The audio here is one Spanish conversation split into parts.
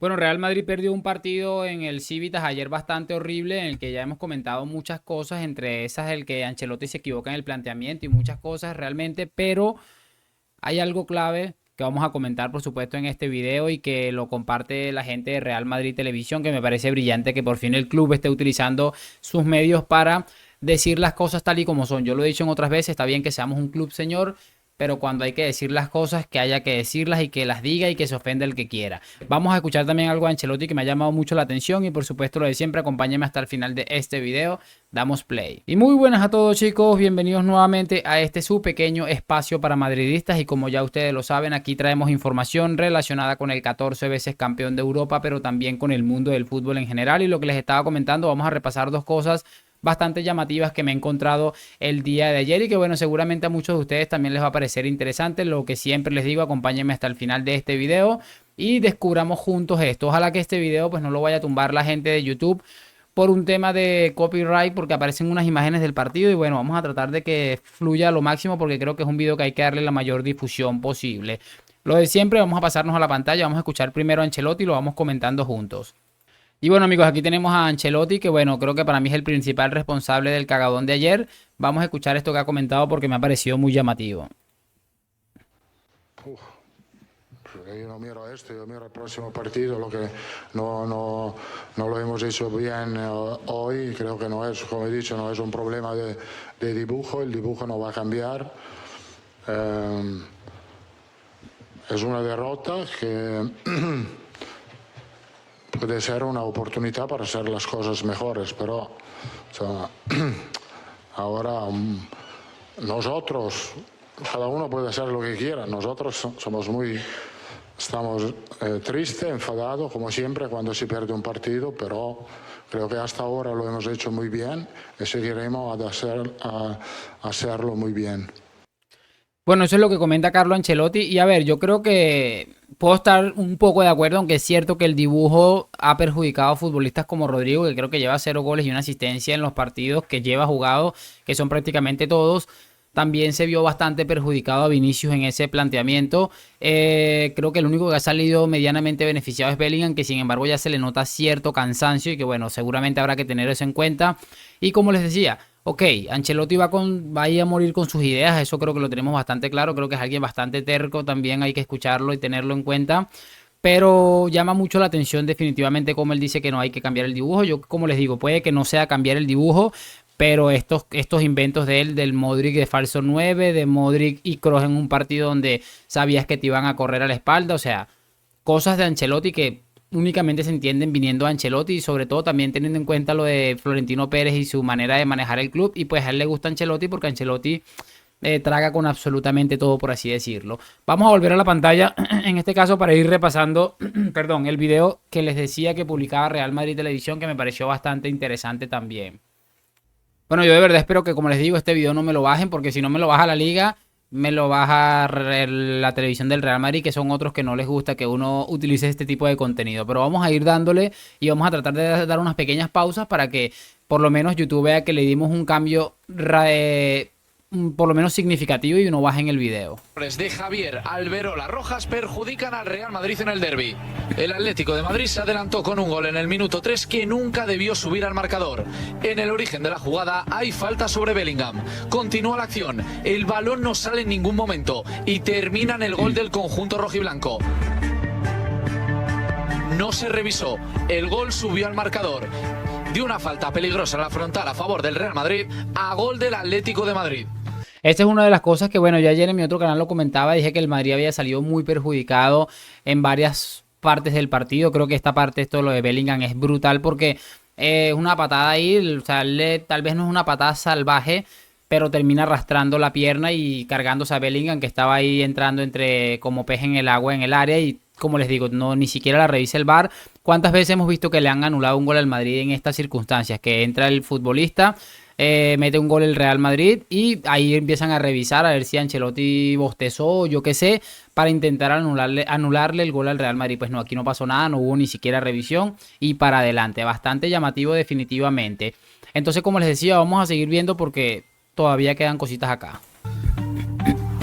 Bueno, Real Madrid perdió un partido en el Civitas ayer bastante horrible, en el que ya hemos comentado muchas cosas, entre esas el que Ancelotti se equivoca en el planteamiento y muchas cosas realmente, pero hay algo clave que vamos a comentar, por supuesto, en este video y que lo comparte la gente de Real Madrid Televisión, que me parece brillante que por fin el club esté utilizando sus medios para decir las cosas tal y como son. Yo lo he dicho en otras veces, está bien que seamos un club, señor, pero cuando hay que decir las cosas, que haya que decirlas y que las diga y que se ofenda el que quiera. Vamos a escuchar también algo de Ancelotti que me ha llamado mucho la atención y por supuesto lo de siempre, acompáñenme hasta el final de este video, damos play. Y muy buenas a todos chicos, bienvenidos nuevamente a este su pequeño espacio para madridistas y como ya ustedes lo saben, aquí traemos información relacionada con el 14 veces campeón de Europa, pero también con el mundo del fútbol en general y lo que les estaba comentando, vamos a repasar dos cosas bastante llamativas que me he encontrado el día de ayer y que bueno, seguramente a muchos de ustedes también les va a parecer interesante. Lo que siempre les digo, acompáñenme hasta el final de este video y descubramos juntos esto. Ojalá que este video pues no lo vaya a tumbar la gente de YouTube por un tema de copyright, porque aparecen unas imágenes del partido y bueno, vamos a tratar de que fluya lo máximo porque creo que es un video que hay que darle la mayor difusión posible. Lo de siempre, vamos a pasarnos a la pantalla, vamos a escuchar primero a Ancelotti y lo vamos comentando juntos. Y bueno amigos, aquí tenemos a Ancelotti, que bueno, creo que para mí es el principal responsable del cagadón de ayer. Vamos a escuchar esto que ha comentado porque me ha parecido muy llamativo. Uf, yo no miro esto, yo miro el próximo partido, lo que no lo hemos hecho bien hoy, creo que no es, como he dicho, no es un problema de dibujo, el dibujo no va a cambiar. Es una derrota que puede ser una oportunidad para hacer las cosas mejores, pero o sea, ahora nosotros, cada uno puede hacer lo que quiera, nosotros estamos tristes, enfadados, como siempre cuando se pierde un partido, pero creo que hasta ahora lo hemos hecho muy bien y seguiremos a hacerlo muy bien. Bueno, eso es lo que comenta Carlo Ancelotti. Y a ver, yo creo que puedo estar un poco de acuerdo, aunque es cierto que el dibujo ha perjudicado a futbolistas como Rodrigo, que creo que lleva 0 goles y una asistencia en los partidos que lleva jugado, que son prácticamente todos. También se vio bastante perjudicado a Vinicius en ese planteamiento. Creo que el único que ha salido medianamente beneficiado es Bellingham, que sin embargo ya se le nota cierto cansancio y que bueno, seguramente habrá que tener eso en cuenta. Y como les decía, ok, Ancelotti va a ir a morir con sus ideas, eso creo que lo tenemos bastante claro, creo que es alguien bastante terco, también hay que escucharlo y tenerlo en cuenta. Pero llama mucho la atención definitivamente como él dice que no hay que cambiar el dibujo. Yo como les digo, puede que no sea cambiar el dibujo, pero estos inventos de él, del Modric de falso 9, de Modric y Kroos en un partido donde sabías que te iban a correr a la espalda, o sea, cosas de Ancelotti que únicamente se entienden viniendo a Ancelotti y sobre todo también teniendo en cuenta lo de Florentino Pérez y su manera de manejar el club y pues a él le gusta Ancelotti porque Ancelotti traga con absolutamente todo, por así decirlo. Vamos a volver a la pantalla, en este caso para ir repasando, perdón, el video que les decía que publicaba Real Madrid Televisión, que me pareció bastante interesante también. Bueno, yo de verdad espero que, como les digo, este video no me lo bajen, porque si no me lo baja la liga, me lo baja la televisión del Real Madrid, que son otros que no les gusta que uno utilice este tipo de contenido. Pero vamos a ir dándole y vamos a tratar de dar unas pequeñas pausas para que por lo menos YouTube vea que le dimos un cambio por lo menos significativo y no bajen el video. De Javier Alberola Rojas perjudican al Real Madrid en el derbi. El Atlético de Madrid se adelantó con un gol en el minuto 3 que nunca debió subir al marcador. En el origen de la jugada hay falta sobre Bellingham. Continúa la acción, el balón no sale en ningún momento y termina en el gol del conjunto rojiblanco. No se revisó, el gol subió al marcador. De una falta peligrosa en la frontal a favor del Real Madrid a gol del Atlético de Madrid. Esta es una de las cosas que, bueno, yo ayer en mi otro canal lo comentaba, dije que el Madrid había salido muy perjudicado en varias partes del partido. Creo que esta parte, esto lo de Bellingham es brutal porque es una patada ahí, o sea, tal vez no es una patada salvaje, pero termina arrastrando la pierna y cargándose a Bellingham, que estaba ahí entrando entre como pez en el agua en el área y como les digo, no ni siquiera la revisa el VAR. ¿Cuántas veces hemos visto que le han anulado un gol al Madrid en estas circunstancias? Que entra el futbolista, mete un gol el Real Madrid y ahí empiezan a revisar a ver si Ancelotti bostezó o yo qué sé para intentar anularle el gol al Real Madrid. Pues no, aquí no pasó nada, no hubo ni siquiera revisión y para adelante. Bastante llamativo definitivamente. Entonces, como les decía, vamos a seguir viendo porque todavía quedan cositas acá.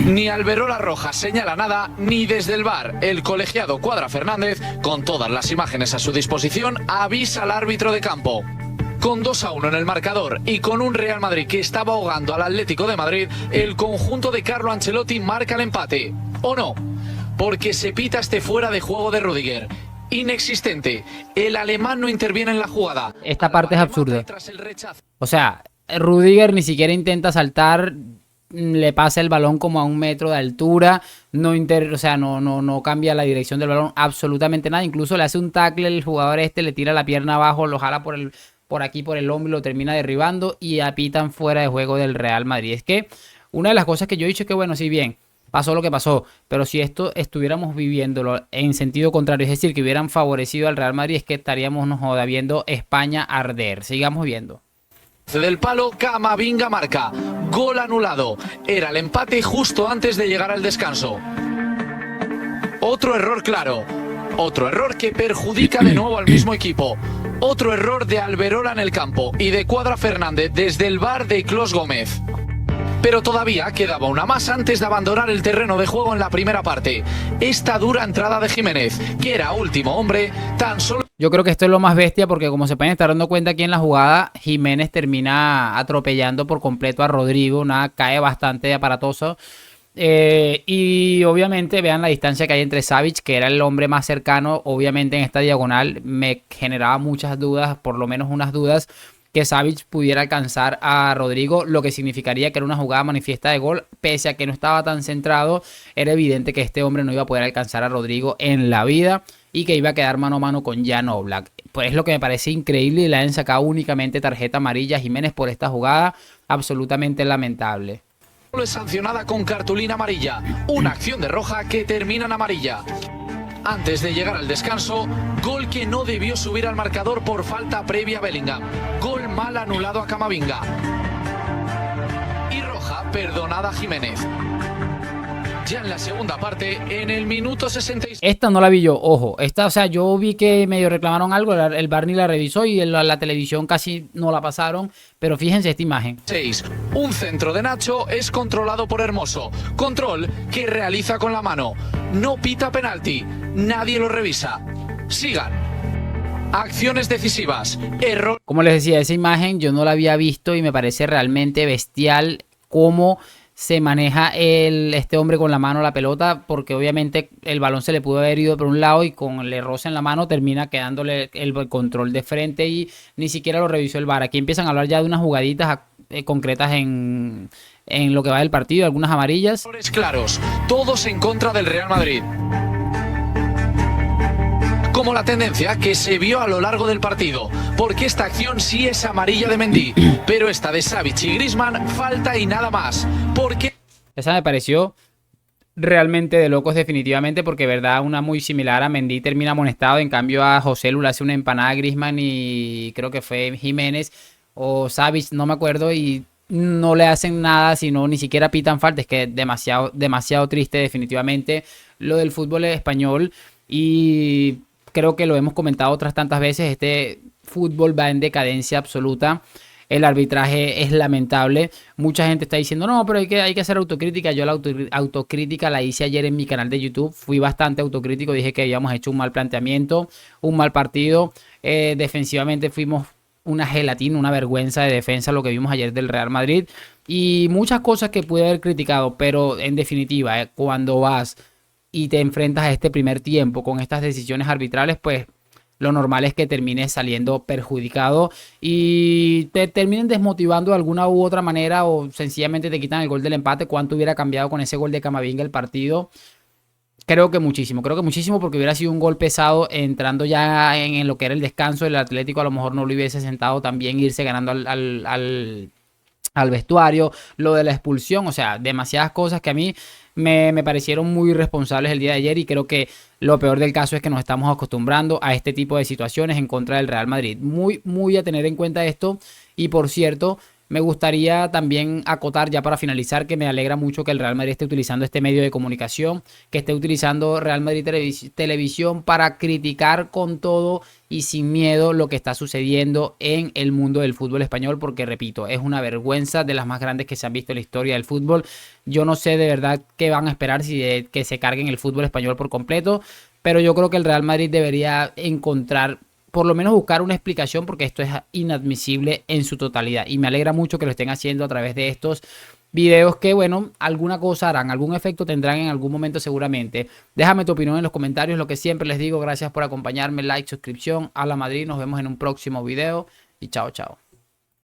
Ni Alberola Rojas señala nada, ni desde el VAR el colegiado Cuadra Fernández, con todas las imágenes a su disposición, avisa al árbitro de campo. Con 2-1 en el marcador y con un Real Madrid que estaba ahogando al Atlético de Madrid, el conjunto de Carlo Ancelotti marca el empate. ¿O no? Porque se pita este fuera de juego de Rüdiger. Inexistente. El alemán no interviene en la jugada. Esta parte es absurda. O sea, Rüdiger ni siquiera intenta saltar, le pasa el balón como a 1 metro de altura, no cambia la dirección del balón, absolutamente nada. Incluso le hace un tackle el jugador le tira la pierna abajo, lo jala por aquí por el hombro y lo termina derribando y apitan fuera de juego del Real Madrid. Es que una de las cosas que yo he dicho es que, bueno, sí, bien, pasó lo que pasó, pero si esto estuviéramos viviéndolo en sentido contrario, es decir, que hubieran favorecido al Real Madrid, es que estaríamos, viendo España arder. Sigamos viendo. Del palo, Camavinga marca. Gol anulado. Era el empate justo antes de llegar al descanso. Otro error claro. Otro error que perjudica de nuevo al mismo equipo. Otro error de Alberola en el campo y de Cuadra Fernández desde el VAR de Clos Gómez. Pero todavía quedaba una más antes de abandonar el terreno de juego en la primera parte. Esta dura entrada de Jiménez, que era último hombre, tan solo... Yo creo que esto es lo más bestia porque, como se pueden estar dando cuenta aquí en la jugada, Jiménez termina atropellando por completo a Rodrigo, cae bastante aparatoso. Y obviamente vean la distancia que hay entre Savic, que era el hombre más cercano. Obviamente en esta diagonal me generaba muchas dudas, por lo menos unas dudas, que Savic pudiera alcanzar a Rodrigo, lo que significaría que era una jugada manifiesta de gol. Pese a que no estaba tan centrado, era evidente que este hombre no iba a poder alcanzar a Rodrigo en la vida y que iba a quedar mano a mano con Jan Oblak. Pues es lo que me parece increíble, y le han sacado únicamente tarjeta amarilla a Jiménez por esta jugada, absolutamente lamentable. Es sancionada con cartulina amarilla, una acción de roja que termina en amarilla. Antes de llegar al descanso, gol que no debió subir al marcador por falta previa a Bellingham. Gol mal anulado a Camavinga. Y roja perdonada a Jiménez. Ya en la segunda parte, en el minuto 66. Esta no la vi yo, ojo. Esta, o sea, yo vi que medio reclamaron algo, el VAR ni la revisó y la televisión casi no la pasaron. Pero fíjense esta imagen. 6. Un centro de Nacho es controlado por Hermoso. Control que realiza con la mano. No pita penalti. Nadie lo revisa. Sigan. Acciones decisivas. Error. Como les decía, esa imagen yo no la había visto y me parece realmente bestial cómo se maneja este hombre con la mano la pelota, porque obviamente el balón se le pudo haber ido por un lado y con el roce en la mano termina quedándole el control de frente y ni siquiera lo revisó el VAR. Aquí empiezan a hablar ya de unas jugaditas concretas en lo que va del partido, algunas amarillas. Claros, todos en contra del Real Madrid. Como la tendencia que se vio a lo largo del partido, porque esta acción sí es amarilla de Mendy, pero esta de Savic y Griezmann falta y nada más. Porque esa me pareció realmente de locos definitivamente, porque verdad una muy similar a Mendy termina amonestado, en cambio a Joselu le hace una empanada a Griezmann y creo que fue Jiménez o Savic, no me acuerdo, y no le hacen nada, sino ni siquiera pitan falta. Es que demasiado triste definitivamente lo del fútbol español, y creo que lo hemos comentado otras tantas veces, este fútbol va en decadencia absoluta. El arbitraje es lamentable. Mucha gente está diciendo, no, pero hay que hacer autocrítica. Yo la autocrítica la hice ayer en mi canal de YouTube. Fui bastante autocrítico. Dije que habíamos hecho un mal planteamiento, un mal partido. Defensivamente fuimos una gelatina, una vergüenza de defensa lo que vimos ayer del Real Madrid. Y muchas cosas que pude haber criticado, pero en definitiva, cuando vas y te enfrentas a este primer tiempo con estas decisiones arbitrales, pues lo normal es que termines saliendo perjudicado y te terminen desmotivando de alguna u otra manera, o sencillamente te quitan el gol del empate. ¿Cuánto hubiera cambiado con ese gol de Camavinga el partido? Creo que muchísimo, porque hubiera sido un gol pesado entrando ya en lo que era el descanso. El Atlético a lo mejor no lo hubiese sentado también, irse ganando al vestuario, lo de la expulsión, o sea, demasiadas cosas que a mí me parecieron muy irresponsables el día de ayer, y creo que lo peor del caso es que nos estamos acostumbrando a este tipo de situaciones en contra del Real Madrid. Muy a tener en cuenta esto. Y por cierto, Me gustaría también acotar ya para finalizar que me alegra mucho que el Real Madrid esté utilizando este medio de comunicación, que esté utilizando Real Madrid Televisión para criticar con todo y sin miedo lo que está sucediendo en el mundo del fútbol español, porque repito, es una vergüenza de las más grandes que se han visto en la historia del fútbol. Yo no sé de verdad qué van a esperar si que se carguen el fútbol español por completo, pero yo creo que el Real Madrid debería encontrar, por lo menos buscar una explicación, porque esto es inadmisible en su totalidad. Y me alegra mucho que lo estén haciendo a través de estos videos que, bueno, alguna cosa harán, algún efecto tendrán en algún momento seguramente. Déjame tu opinión en los comentarios, lo que siempre les digo, gracias por acompañarme, like, suscripción, a la Madrid, nos vemos en un próximo video y chao, chao.